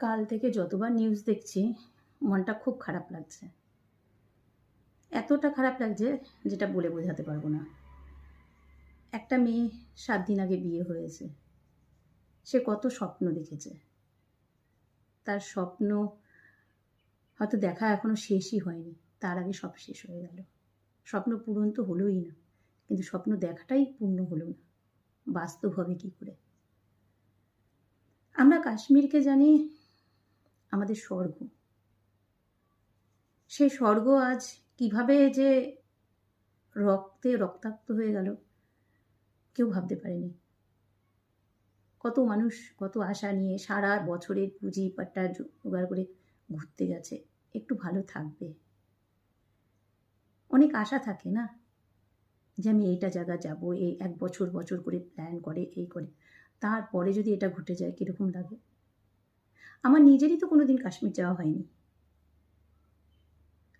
কাল থেকে যতবার নিউজ দেখছি মনটা খুব খারাপ লাগছে। এতটা খারাপ লাগছে যেটা বলে বোঝাতে পারবো না। একটা মেয়ে 7 দিন আগে বিয়ে হয়েছে। সে কত স্বপ্ন দেখেছে। তার স্বপ্ন হয়তো দেখা এখনো শেষই হয়নি, তার আগে সব শেষ হয়ে গেল। স্বপ্ন পূরণ তো হলোই না, কিন্তু স্বপ্ন দেখাটাই পূর্ণ হলো না। বাস্তব হবে কি করে? আমরা কাশ্মীরকে জানি আমাদের স্বর্গ। সেই স্বর্গ আজ কিভাবে যে রক্তে রক্তাক্ত হয়ে গেল কেউ ভাবতে পারেনি। কত মানুষ কত আশা নিয়ে সারা বছরের পুঁজি পাট্টা জোগাড় করে ঘুরতে গেছে, একটু ভালো থাকবে। অনেক আশা থাকে না যে আমি এইটা জায়গা যাব, এই 1 বছর বছর করে প্ল্যান করে এই করে, তারপরে যদি এটা ঘটে যায় কীরকম লাগে? আমার নিজেরই তো কোনোদিন কাশ্মীর যাওয়া হয়নি।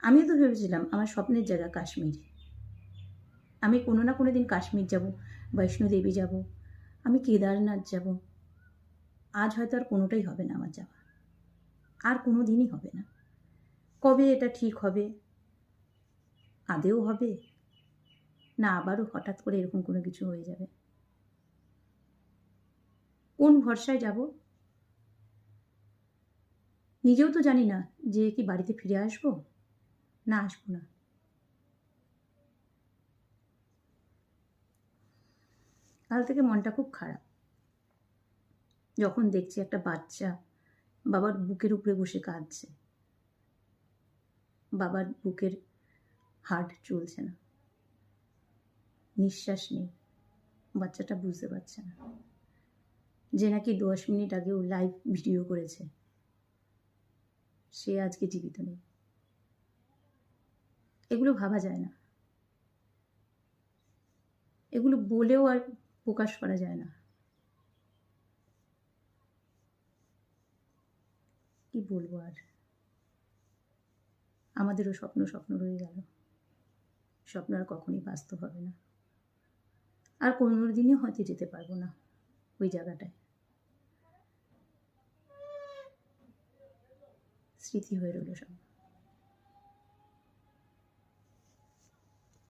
আমিও তো ভেবেছিলাম আমার স্বপ্নের জায়গা কাশ্মীর। আমি কোনো না কোনো দিন কাশ্মীর যাব, বৈষ্ণোদেবী যাব, আমি কেদারনাথ যাব। আজ হয়তো আর কোনোটাই হবে না আমার যাওয়া, আর কোনো দিনই হবে না। কবে এটা ঠিক হবে? আদেও হবে না আবারও হঠাৎ করে এরকম কোনো কিছু হয়ে যাবে? কোন ভরসায় যাব? নিজেও তো জানি না যে কি বাড়িতে ফিরে আসবো না আসবো না। কাল থেকে মনটা খুব খারাপ, যখন দেখছি একটা বাচ্চা বাবার বুকের উপরে বসে কাঁদছে। বাবার বুকের হার্ট চলছে না, নিঃশ্বাস নেই। বাচ্চাটা বুঝতে পারছে না যে নাকি 10 মিনিট আগেও লাইভ ভিডিও করেছে, সে আজকে জীবিত নেই। এগুলো ভাবা যায় না, এগুলো বলেও আর প্রকাশ করা যায় না। কি বলবো আর? আমাদেরও স্বপ্ন স্বপ্ন রয়ে গেল। স্বপ্ন আর কখনই বাস্তব হবে না, আর কোনো দিনই হয়তো যেতে পারবো না ওই জায়গাটায়। স্মৃতি হয়ে রইল সব।